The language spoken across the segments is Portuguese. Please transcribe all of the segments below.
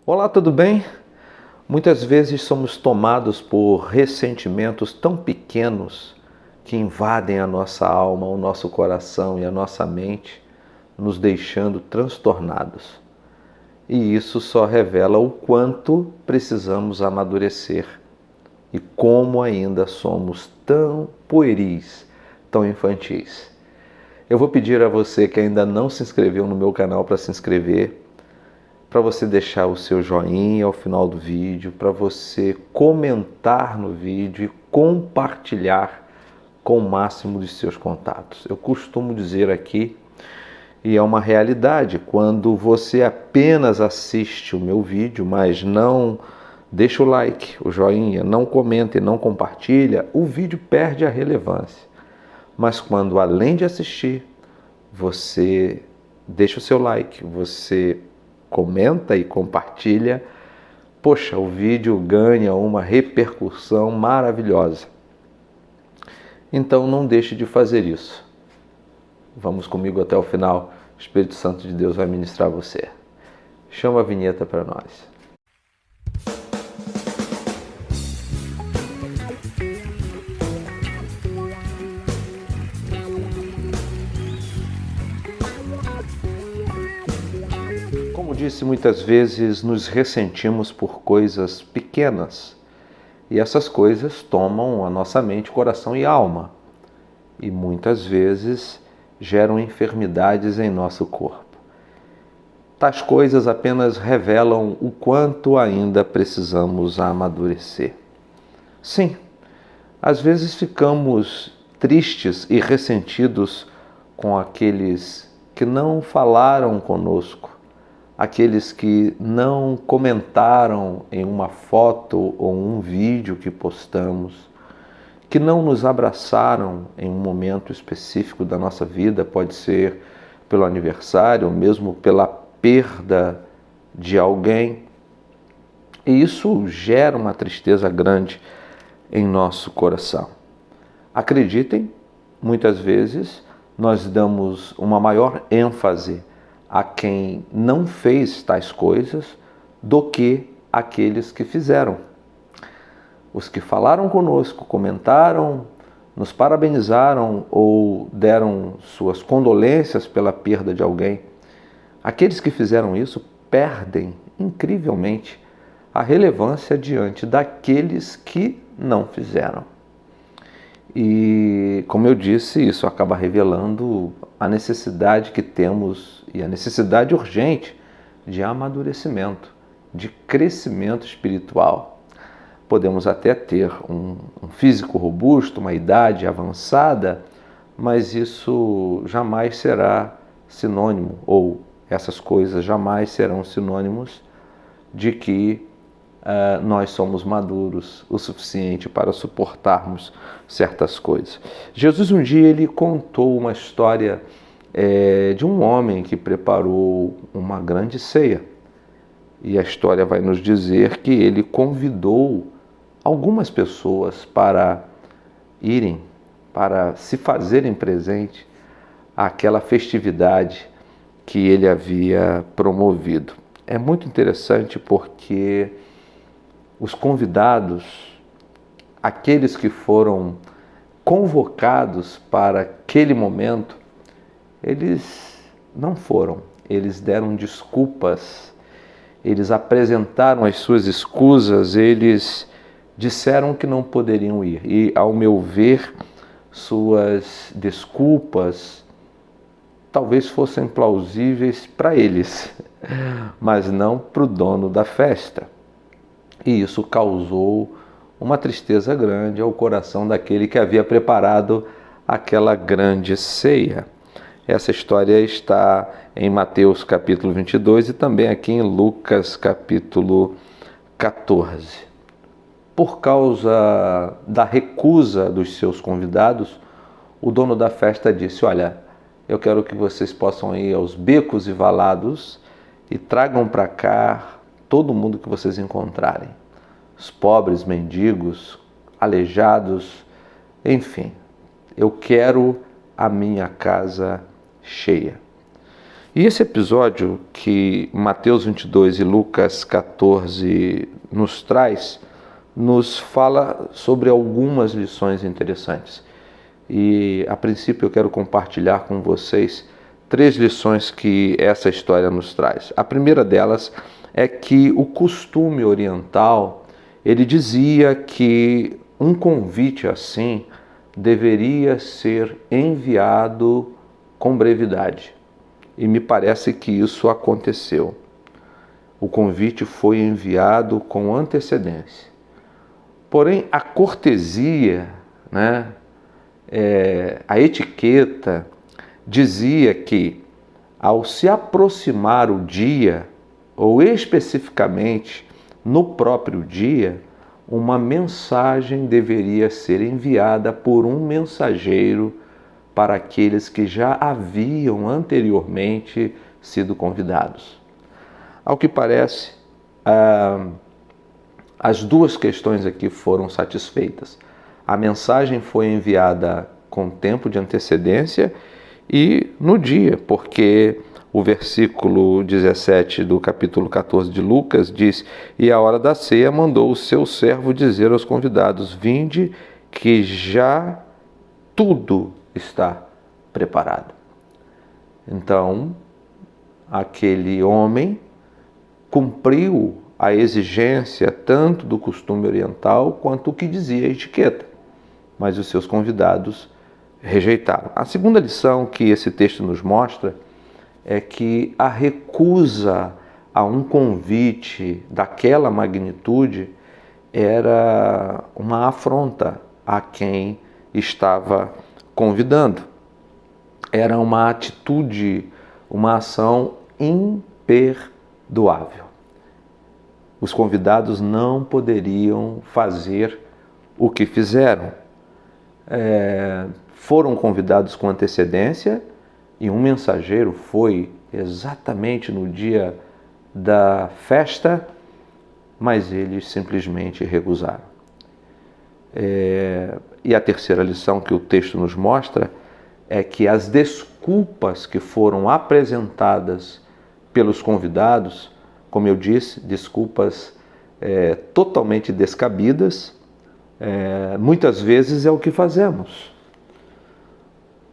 Olá, tudo bem? Muitas vezes somos tomados por ressentimentos tão pequenos que invadem a nossa alma, o nosso coração e a nossa mente, nos deixando transtornados. E isso só revela o quanto precisamos amadurecer e como ainda somos tão pueris, tão infantis. Eu vou pedir a você que ainda não se inscreveu no meu canal para se inscrever, para você deixar o seu joinha ao final do vídeo, para você comentar no vídeo e compartilhar com o máximo de seus contatos. Eu costumo dizer aqui, e é uma realidade, quando você apenas assiste o meu vídeo, mas não deixa o like, o joinha, não comenta e não compartilha, o vídeo perde a relevância. Mas quando, além de assistir, você deixa o seu like, você comenta e compartilha, poxa, o vídeo ganha uma repercussão maravilhosa. Então não deixe de fazer isso. Vamos comigo até o final. O Espírito Santo de Deus vai ministrar você. Chama a vinheta para nós. Como disse, muitas vezes nos ressentimos por coisas pequenas. E essas coisas tomam a nossa mente, coração e alma. E muitas vezes geram enfermidades em nosso corpo. Tais coisas apenas revelam o quanto ainda precisamos amadurecer. Sim, às vezes ficamos tristes e ressentidos com aqueles que não falaram conosco, aqueles que não comentaram em uma foto ou um vídeo que postamos, que não nos abraçaram em um momento específico da nossa vida, pode ser pelo aniversário ou mesmo pela perda de alguém. E isso gera uma tristeza grande em nosso coração. Acreditem, muitas vezes nós damos uma maior ênfase a quem não fez tais coisas do que aqueles que fizeram. Os que falaram conosco, comentaram, nos parabenizaram ou deram suas condolências pela perda de alguém, aqueles que fizeram isso perdem incrivelmente a relevância diante daqueles que não fizeram. E, como eu disse, isso acaba revelando a necessidade que temos e a necessidade urgente de amadurecimento, de crescimento espiritual. Podemos até ter um físico robusto, uma idade avançada, mas isso jamais será sinônimo, ou essas coisas jamais serão sinônimos de que nós somos maduros o suficiente para suportarmos certas coisas. Jesus um dia ele contou uma história de um homem que preparou uma grande ceia. E a história vai nos dizer que ele convidou algumas pessoas para irem, para se fazerem presente àquela festividade que ele havia promovido. É muito interessante porque os convidados, aqueles que foram convocados para aquele momento, eles não foram, eles deram desculpas, eles apresentaram as suas escusas, eles disseram que não poderiam ir. E, ao meu ver, suas desculpas talvez fossem plausíveis para eles, mas não para o dono da festa. E isso causou uma tristeza grande ao coração daquele que havia preparado aquela grande ceia. Essa história está em Mateus capítulo 22 e também aqui em Lucas capítulo 14. Por causa da recusa dos seus convidados, o dono da festa disse: olha, eu quero que vocês possam ir aos becos e valados e tragam para cá todo mundo que vocês encontrarem. Os pobres, mendigos, aleijados, enfim, eu quero a minha casa cheia. E esse episódio que Mateus 22 e Lucas 14 nos fala sobre algumas lições interessantes. E a princípio eu quero compartilhar com vocês 3 lições que essa história nos traz. A primeira delas é que o costume oriental, ele dizia que um convite assim deveria ser enviado com brevidade. E me parece que isso aconteceu. O convite foi enviado com antecedência. Porém, a cortesia, a etiqueta, dizia que, ao se aproximar o dia, ou especificamente no próprio dia, uma mensagem deveria ser enviada por um mensageiro para aqueles que já haviam anteriormente sido convidados. Ao que parece, as 2 questões aqui foram satisfeitas. A mensagem foi enviada com tempo de antecedência e no dia, porque o versículo 17 do capítulo 14 de Lucas diz: "E à hora da ceia mandou o seu servo dizer aos convidados: vinde, que já tudo está preparado." Então, aquele homem cumpriu a exigência tanto do costume oriental quanto o que dizia a etiqueta, mas os seus convidados rejeitaram. A segunda lição que esse texto nos mostra é que a recusa a um convite daquela magnitude era uma afronta a quem estava convidando. Era uma atitude, uma ação imperdoável. Os convidados não poderiam fazer o que fizeram. Foram convidados com antecedência e um mensageiro foi exatamente no dia da festa, mas eles simplesmente recusaram. E a terceira lição que o texto nos mostra é que as desculpas que foram apresentadas pelos convidados, como eu disse, desculpas totalmente descabidas, muitas vezes é o que fazemos.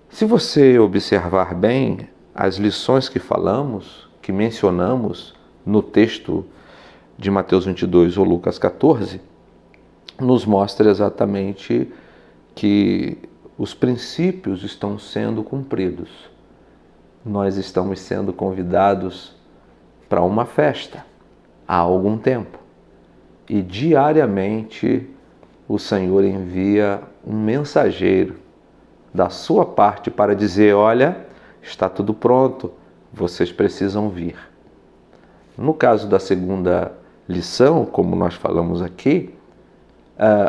Se você observar bem as lições que falamos, que mencionamos no texto de Mateus 22 ou Lucas 14, nos mostra exatamente que os princípios estão sendo cumpridos. Nós estamos sendo convidados para uma festa há algum tempo. E diariamente o Senhor envia um mensageiro da sua parte para dizer: olha, está tudo pronto, vocês precisam vir. No caso da segunda lição, como nós falamos aqui,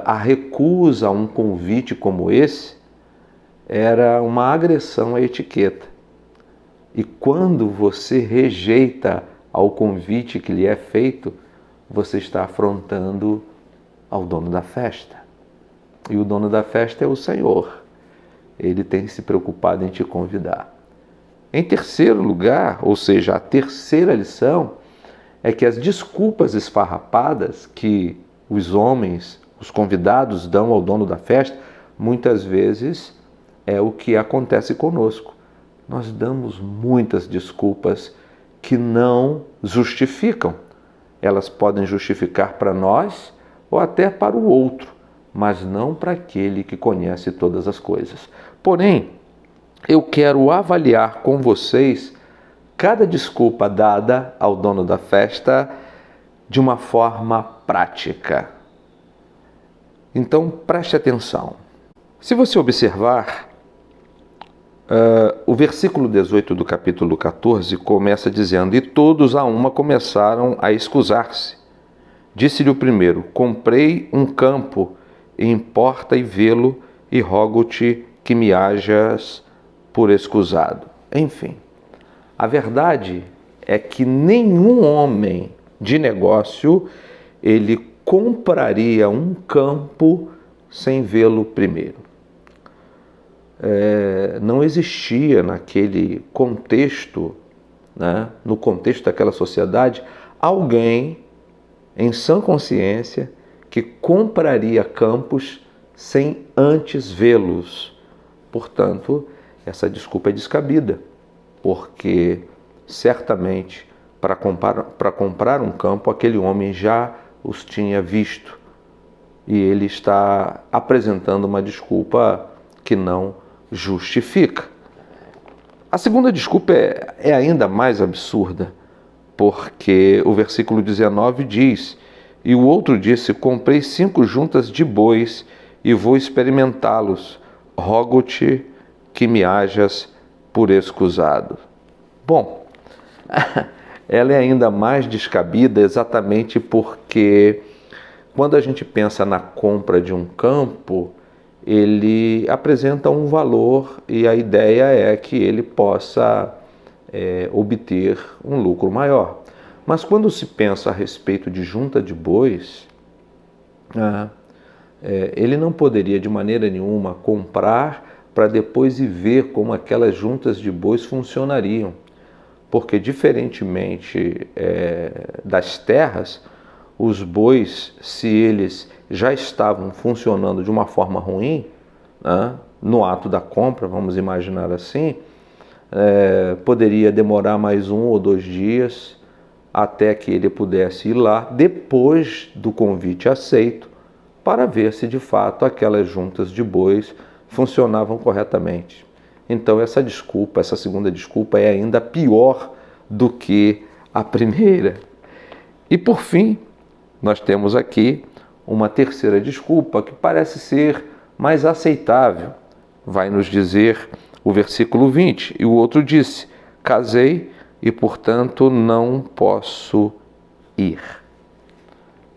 a recusa a um convite como esse era uma agressão à etiqueta. E quando você rejeita ao convite que lhe é feito, você está afrontando ao dono da festa. E o dono da festa é o Senhor. Ele tem se preocupado em te convidar. Em terceiro lugar, ou seja, a terceira lição, é que as desculpas esfarrapadas que os homens, os convidados, dão ao dono da festa, muitas vezes é o que acontece conosco. Nós damos muitas desculpas que não justificam. Elas podem justificar para nós ou até para o outro, mas não para aquele que conhece todas as coisas. Porém, eu quero avaliar com vocês cada desculpa dada ao dono da festa de uma forma prática. Então, preste atenção. Se você observar, o versículo 18 do capítulo 14 começa dizendo: "E todos a uma começaram a escusar-se. Disse-lhe o primeiro: comprei um campo, importa e vê-lo, e rogo-te que me hajas por escusado." Enfim, a verdade é que nenhum homem de negócio ele compraria um campo sem vê-lo primeiro. Não existia naquele contexto né, no contexto daquela sociedade, alguém em sã consciência que compraria campos sem antes vê-los. Portanto, essa desculpa é descabida, porque certamente para comprar um campo, aquele homem já os tinha visto e ele está apresentando uma desculpa que não justifica. A segunda desculpa é ainda mais absurda, porque o versículo 19 diz: e o outro disse, comprei 5 juntas de bois e vou experimentá-los, rogo-te que me hajas por escusado. Bom, ela é ainda mais descabida exatamente porque quando a gente pensa na compra de um campo, ele apresenta um valor e a ideia é que ele possa obter um lucro maior. Mas quando se pensa a respeito de junta de bois, ele não poderia de maneira nenhuma comprar para depois ir ver como aquelas juntas de bois funcionariam. Porque diferentemente das terras, os bois, se eles já estavam funcionando de uma forma ruim, né, no ato da compra, vamos imaginar assim, poderia demorar mais 1 ou 2 dias até que ele pudesse ir lá, depois do convite aceito, para ver se de fato aquelas juntas de bois funcionavam corretamente. Então essa segunda desculpa é ainda pior do que a primeira. E por fim, nós temos aqui uma terceira desculpa que parece ser mais aceitável. Vai nos dizer o versículo 20, e o outro disse, casei e portanto não posso ir.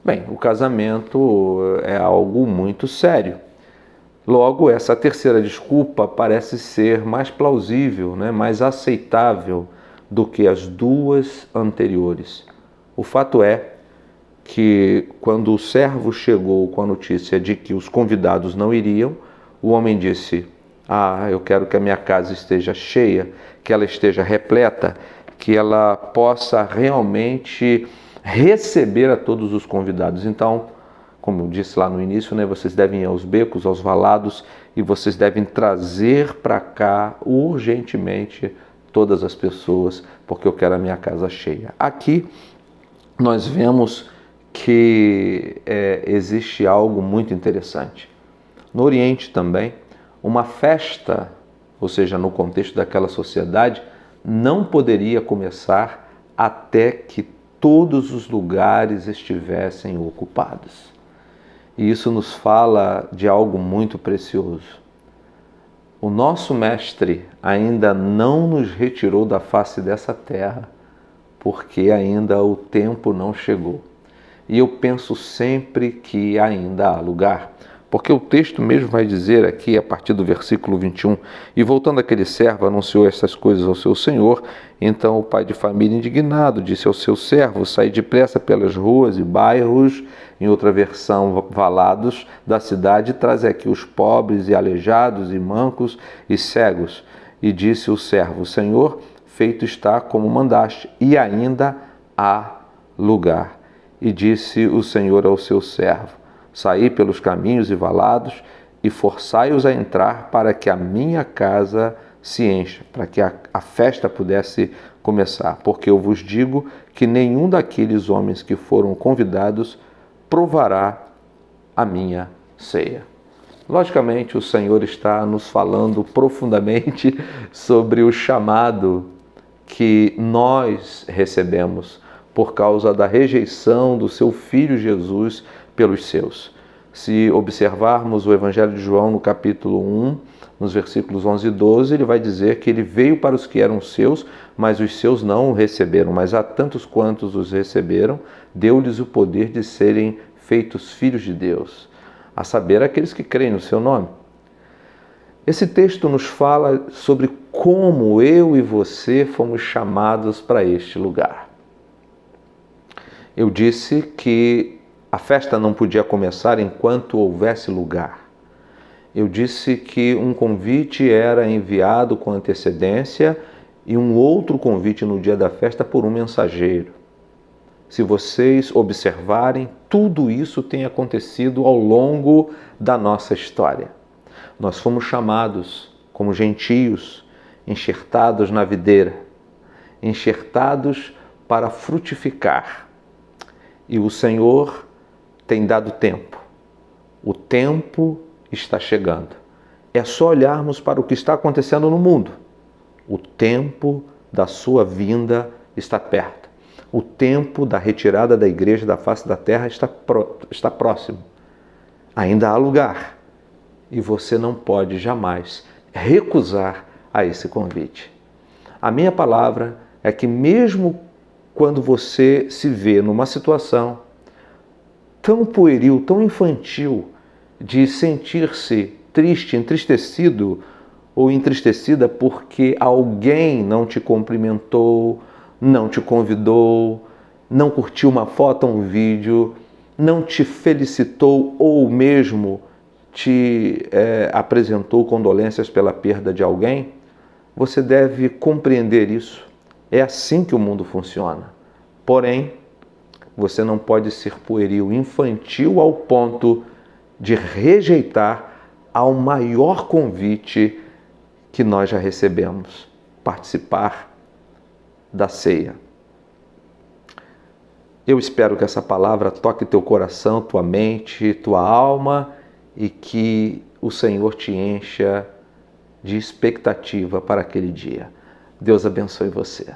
Bem, o casamento é algo muito sério. Logo, essa terceira desculpa parece ser mais plausível, né, mais aceitável do que as 2 anteriores. O fato é que quando o servo chegou com a notícia de que os convidados não iriam, o homem disse, eu quero que a minha casa esteja cheia, que ela esteja repleta, que ela possa realmente receber a todos os convidados. Então, como eu disse lá no início, né, vocês devem ir aos becos, aos valados, e vocês devem trazer para cá urgentemente todas as pessoas, porque eu quero a minha casa cheia. Aqui nós vemos que existe algo muito interessante. No Oriente também, uma festa, ou seja, no contexto daquela sociedade, não poderia começar até que todos os lugares estivessem ocupados. E isso nos fala de algo muito precioso. O nosso Mestre ainda não nos retirou da face dessa terra, porque ainda o tempo não chegou. E eu penso sempre que ainda há lugar. Porque o texto mesmo vai dizer aqui, a partir do versículo 21, e voltando aquele servo, anunciou essas coisas ao seu senhor. Então o pai de família, indignado, disse ao seu servo, sai depressa pelas ruas e bairros, em outra versão, valados da cidade, e traz aqui os pobres e aleijados e mancos e cegos. E disse o servo, Senhor, feito está como mandaste, e ainda há lugar. E disse o Senhor ao seu servo, saí pelos caminhos e valados e forçai-os a entrar para que a minha casa se encha, para que a festa pudesse começar. Porque eu vos digo que nenhum daqueles homens que foram convidados provará a minha ceia. Logicamente, o Senhor está nos falando profundamente sobre o chamado que nós recebemos por causa da rejeição do seu Filho Jesus pelos seus. Se observarmos o Evangelho de João no capítulo 1, nos versículos 11 e 12, ele vai dizer que ele veio para os que eram seus, mas os seus não o receberam. Mas a tantos quantos os receberam, deu-lhes o poder de serem feitos filhos de Deus, a saber, aqueles que creem no seu nome. Esse texto nos fala sobre como eu e você fomos chamados para este lugar. Eu disse que a festa não podia começar enquanto houvesse lugar. Eu disse que um convite era enviado com antecedência e um outro convite no dia da festa por um mensageiro. Se vocês observarem, tudo isso tem acontecido ao longo da nossa história. Nós fomos chamados como gentios, enxertados na videira, enxertados para frutificar. E o Senhor tem dado tempo. O tempo está chegando. É só olharmos para o que está acontecendo no mundo. O tempo da sua vinda está perto. O tempo da retirada da igreja da face da terra está próximo. Ainda há lugar. E você não pode jamais recusar a esse convite. A minha palavra é que mesmo quando você se vê numa situação tão pueril, tão infantil, de sentir-se triste, entristecido ou entristecida porque alguém não te cumprimentou, não te convidou, não curtiu uma foto ou um vídeo, não te felicitou ou mesmo te apresentou condolências pela perda de alguém, você deve compreender isso. É assim que o mundo funciona. Porém, você não pode ser pueril, infantil ao ponto de rejeitar ao maior convite que nós já recebemos, participar da ceia. Eu espero que essa palavra toque teu coração, tua mente, tua alma e que o Senhor te encha de expectativa para aquele dia. Deus abençoe você.